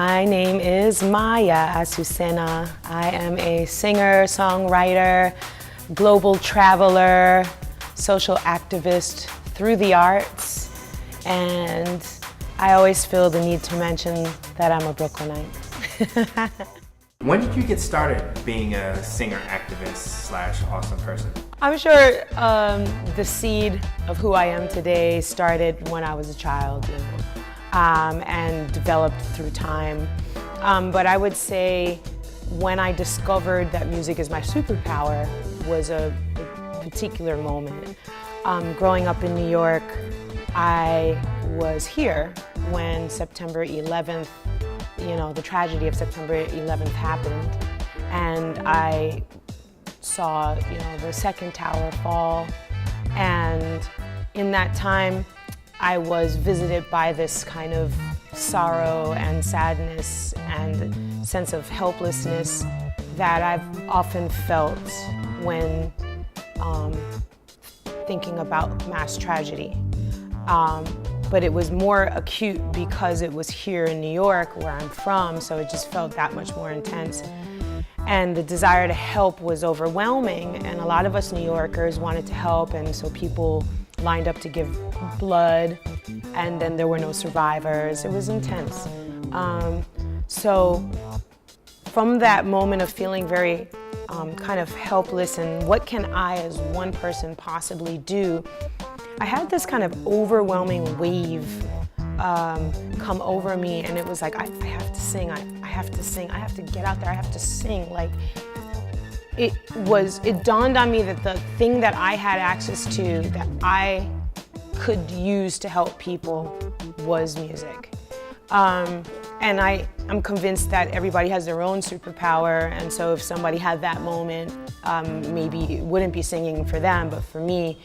My name is Maya Azucena. I am a singer, songwriter, global traveler, social activist through the arts, and I always feel the need to mention that I'm a Brooklynite. When did you get started being a singer, activist / awesome person? I'm sure the seed of who I am today started when I was a child, and developed through time. But I would say when I discovered that music is my superpower was a particular moment. Growing up in New York, I was here when September 11th, the tragedy of September 11th happened, and I saw, the second tower fall, and in that time, I was visited by this kind of sorrow and sadness and sense of helplessness that I've often felt when thinking about mass tragedy. But it was more acute because it was here in New York, where I'm from, so it just felt that much more intense. And the desire to help was overwhelming, and a lot of us New Yorkers wanted to help, and so people lined up to give blood, and then there were no survivors. It was intense. So from that moment of feeling very kind of helpless and what can I as one person possibly do, I had this kind of overwhelming wave come over me, and it was like, I have to sing, I have to sing, I have to get out there, I have to sing. Like, it dawned on me that the thing that I had access to, that I could use to help people, was music. And I'm convinced that everybody has their own superpower, and so if somebody had that moment, maybe it wouldn't be singing for them, but for me,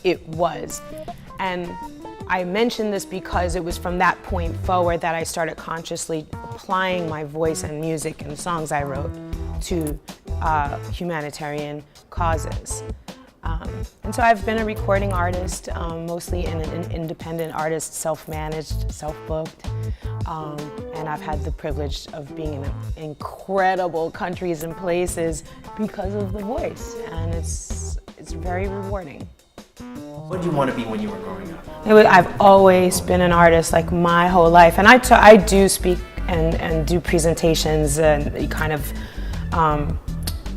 it was. And I mention this because it was from that point forward that I started consciously applying my voice and music and songs I wrote to humanitarian causes. And so I've been a recording artist, mostly an independent artist, self-managed, self-booked, and I've had the privilege of being in incredible countries and places because of the voice, and it's very rewarding. What did you want to be when you were growing up? I've always been an artist, like my whole life, and I do speak and do presentations and kind of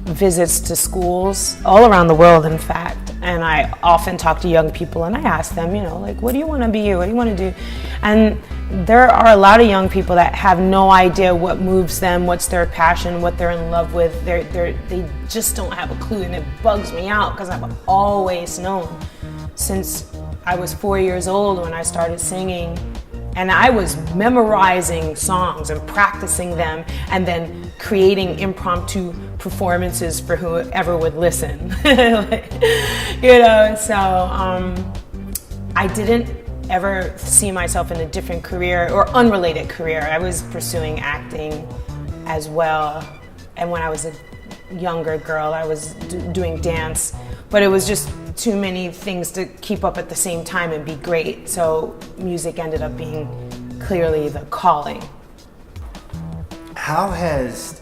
visits to schools all around the world, in fact, and I often talk to young people and I ask them, like, what do you want to be? What do you want to do? And there are a lot of young people that have no idea what moves them, what's their passion, what they're in love with. They just don't have a clue, and it bugs me out because I've always known since I was 4 years old when I started singing, and I was memorizing songs and practicing them and then creating impromptu performances for whoever would listen. I didn't ever see myself in a different career or unrelated career. I was pursuing acting as well, and when I was a younger girl I was doing dance, but it was just too many things to keep up at the same time and be great, so music ended up being clearly the calling. How has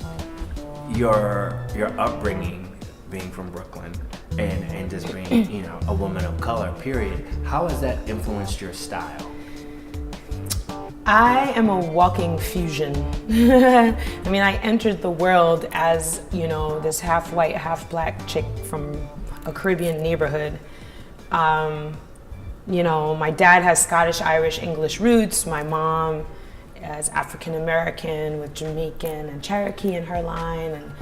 your upbringing, being from Brooklyn and just being a woman of color, period, how has that influenced your style? I am a walking fusion. I mean, I entered the world as, this half white, half black chick from a Caribbean neighborhood. My dad has Scottish, Irish, English roots. My mom is African American with Jamaican and Cherokee in her line. And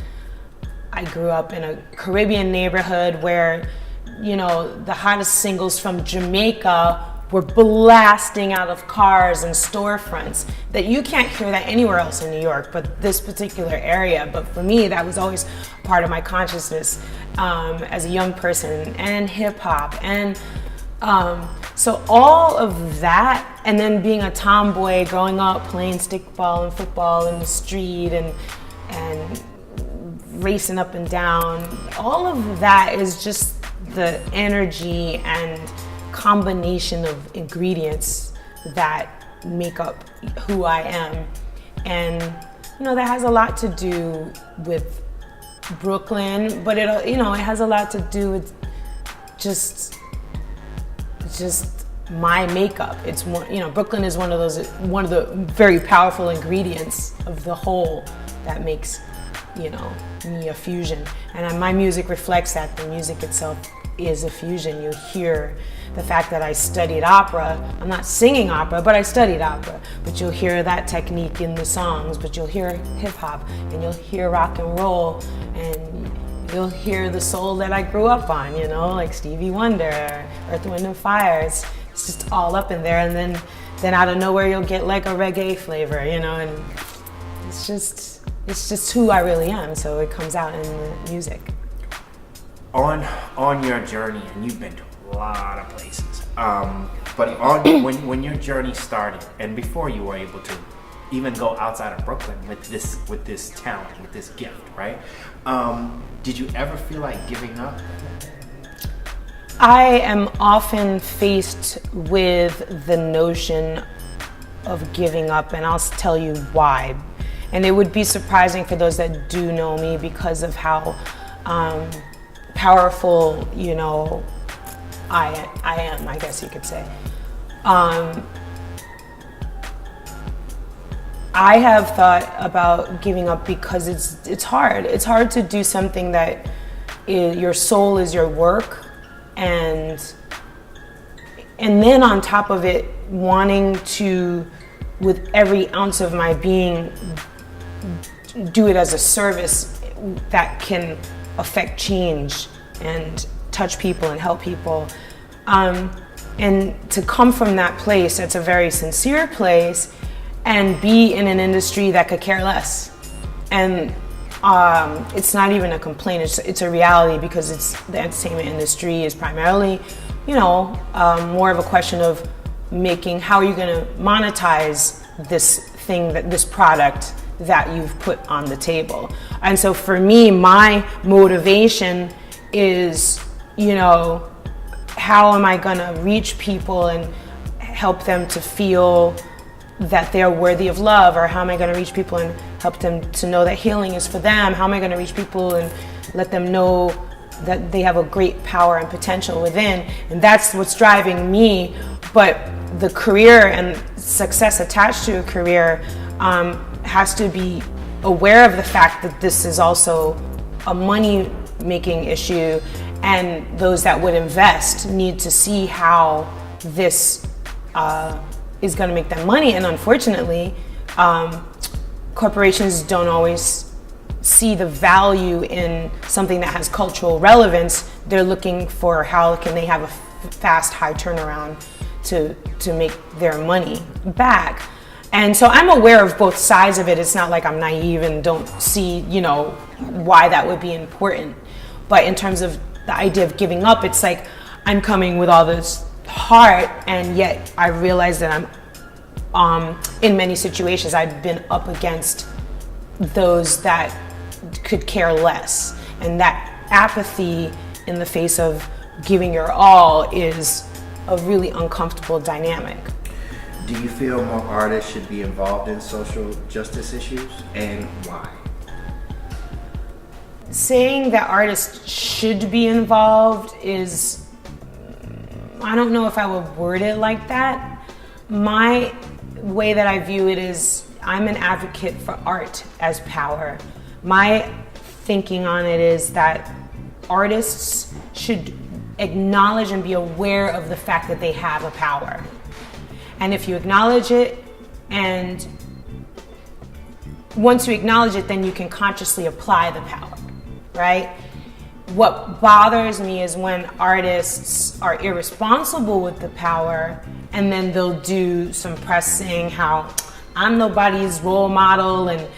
I grew up in a Caribbean neighborhood where, the hottest singles from Jamaica were blasting out of cars and storefronts that you can't hear that anywhere else in New York, but this particular area. But for me, that was always part of my consciousness as a young person, and hip hop, and so all of that, and then being a tomboy, growing up playing stickball and football in the street and racing up and down, all of that is just the energy and combination of ingredients that make up who I am. And, that has a lot to do with Brooklyn, but it has a lot to do with just my makeup. It's more, Brooklyn is one of the very powerful ingredients of the whole that makes, me a fusion. And my music reflects that. The music itself is a fusion. You hear the fact that I studied opera. I'm not singing opera, but I studied opera. But you'll hear that technique in the songs, but you'll hear hip hop, and you'll hear rock and roll, and you'll hear the soul that I grew up on, like Stevie Wonder, Earth, Wind and Fire. It's just all up in there, and then out of nowhere you'll get like a reggae flavor, and it's just who I really am. So it comes out in the music. On your journey, and you've been to a lot of places, but when your journey started, and before you were able to even go outside of Brooklyn with this talent, with this gift, right? Did you ever feel like giving up? I am often faced with the notion of giving up, and I'll tell you why. And it would be surprising for those that do know me because of how powerful, I am, I guess you could say. I have thought about giving up because it's hard. It's hard to do something that your soul is your work, and then on top of it, wanting to, with every ounce of my being, do it as a service that can affect change and touch people and help people. And to come from that place, it's a very sincere place, and be in an industry that could care less. And it's not even a complaint, it's a reality, because the entertainment industry is primarily, more of a question of how are you gonna monetize this product that you've put on the table. And so for me, my motivation is, how am I gonna reach people and help them to feel that they're worthy of love? Or how am I gonna reach people and help them to know that healing is for them? How am I gonna reach people and let them know that they have a great power and potential within? And that's what's driving me. But the career and success attached to a career has to be aware of the fact that this is also a money-making issue, and those that would invest need to see how this is going to make them money. And unfortunately, corporations don't always see the value in something that has cultural relevance. They're looking for how can they have a fast, high turnaround to make their money back. And so I'm aware of both sides of it. It's not like I'm naive and don't see, why that would be important. But in terms of the idea of giving up, it's like I'm coming with all this heart, and yet I realize that I'm, in many situations, I've been up against those that could care less. And that apathy in the face of giving your all is a really uncomfortable dynamic. Do you feel more artists should be involved in social justice issues, and why? Saying that artists should be involved is, I don't know if I would word it like that. My way that I view it is I'm an advocate for art as power. My thinking on it is that artists should acknowledge and be aware of the fact that they have a power. And if you acknowledge it, and once you acknowledge it, then you can consciously apply the power, right? What bothers me is when artists are irresponsible with the power, and then they'll do some press saying how I'm nobody's role model, and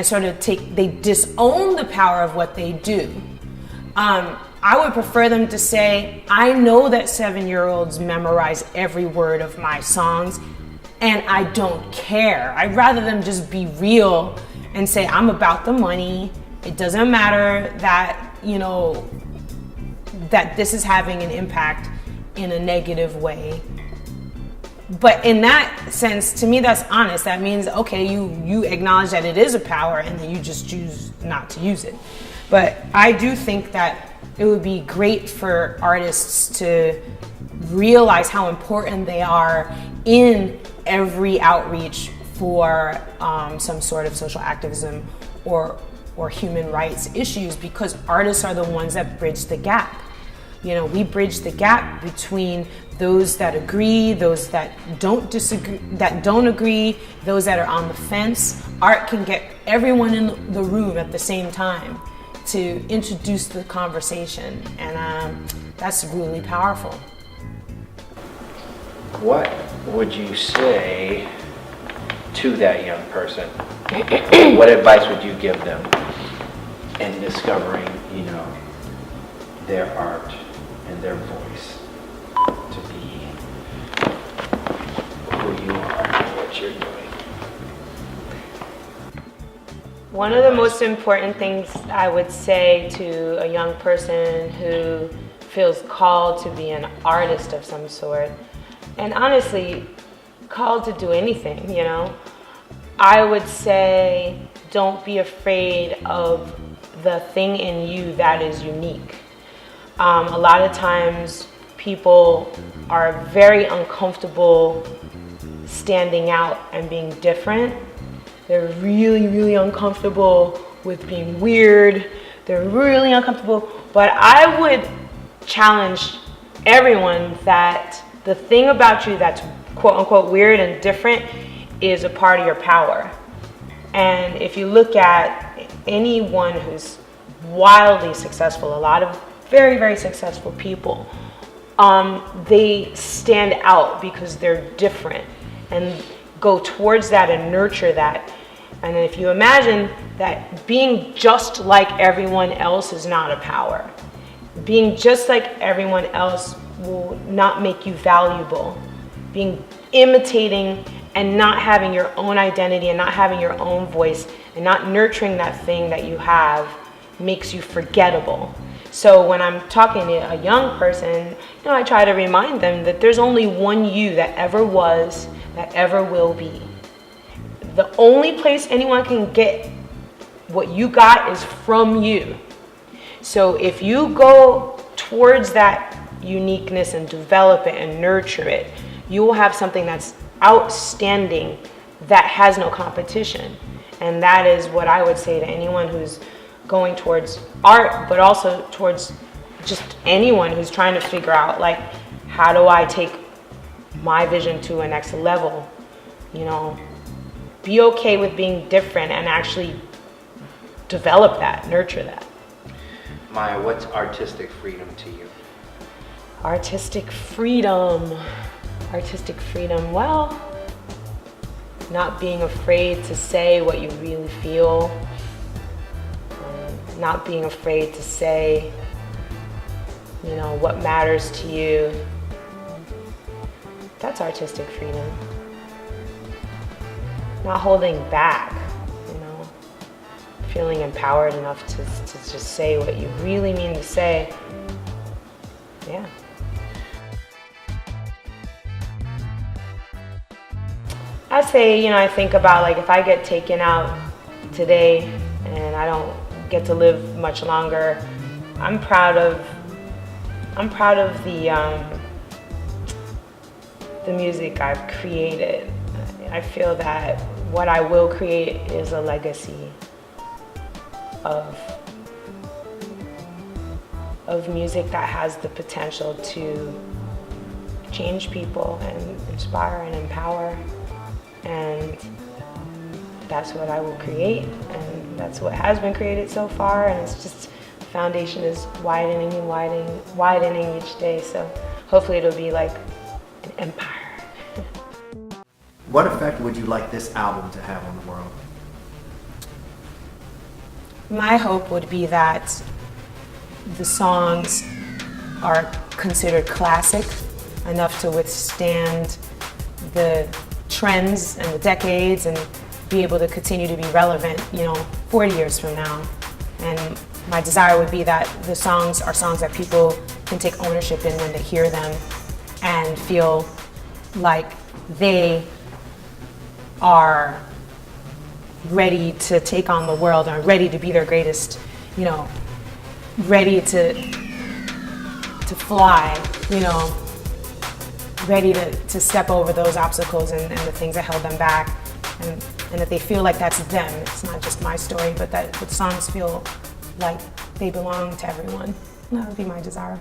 sort of they disown the power of what they do. I would prefer them to say, I know that 7-year-olds memorize every word of my songs, and I don't care. I'd rather them just be real and say, I'm about the money. It doesn't matter that, that this is having an impact in a negative way. But in that sense, to me, that's honest. That means, okay, you acknowledge that it is a power and then you just choose not to use it. But I do think that it would be great for artists to realize how important they are in every outreach for some sort of social activism or human rights issues, because artists are the ones that bridge the gap. You know, we bridge the gap between those that agree, those that don't disagree, that don't agree, those that are on the fence. Art can get everyone in the room at the same time to introduce the conversation, and that's really powerful. What would you say to that young person? What advice would you give them in discovering, their art and their voice to be who you are and what you're doing? One of the most important things I would say to a young person who feels called to be an artist of some sort, and honestly, called to do anything, I would say don't be afraid of the thing in you that is unique. A lot of times people are very uncomfortable standing out and being different. They're really, really uncomfortable with being weird. They're really uncomfortable. But I would challenge everyone that the thing about you that's quote unquote weird and different is a part of your power. And if you look at anyone who's wildly successful, a lot of very, very successful people, they stand out because they're different and go towards that and nurture that. And if you imagine that being just like everyone else is not a power, being just like everyone else will not make you valuable. Imitating and not having your own identity and not having your own voice and not nurturing that thing that you have makes you forgettable. So when I'm talking to a young person, I try to remind them that there's only one you that ever was, that ever will be. The only place anyone can get what you got is from you. So if you go towards that uniqueness and develop it and nurture it, you will have something that's outstanding that has no competition. And that is what I would say to anyone who's going towards art, but also towards just anyone who's trying to figure out, like, how do I take my vision to a next level? Be okay with being different and actually develop that, nurture that. Maya, what's artistic freedom to you? Artistic freedom, well, not being afraid to say what you really feel, not being afraid to say, what matters to you. That's artistic freedom. Not holding back, feeling empowered enough to just say what you really mean to say. Yeah. I say, I think about, like, if I get taken out today and I don't get to live much longer, I'm proud of the music I've created. I feel that what I will create is a legacy of music that has the potential to change people and inspire and empower. And that's what I will create, and that's what has been created so far, and it's just, the foundation is widening and widening each day, so hopefully it'll be like an empire. What effect would you like this album to have on the world? My hope would be that the songs are considered classic enough to withstand the trends and the decades and be able to continue to be relevant, 40 years from now. And my desire would be that the songs are songs that people can take ownership in when they hear them and feel like they are ready to take on the world and ready to be their greatest, you know, ready to fly, you know, ready to step over those obstacles and the things that held them back, and that they feel like that's them. It's not just my story, but that the songs feel like they belong to everyone. That would be my desire.